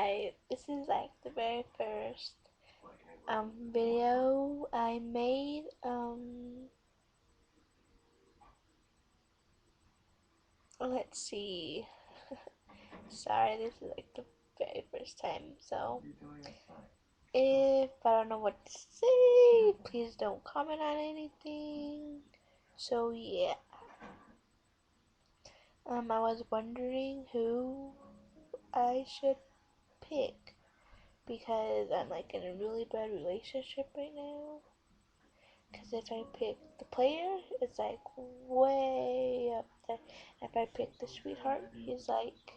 Alright, this is like the very first video I made. Let's see. Sorry, this is like the very first time, so if I don't know what to say, please don't comment on anything. So yeah. I was wondering who I should pick because I'm like in a really bad relationship right now. Because if I pick the player, it's like way up there. If I pick the sweetheart, he's like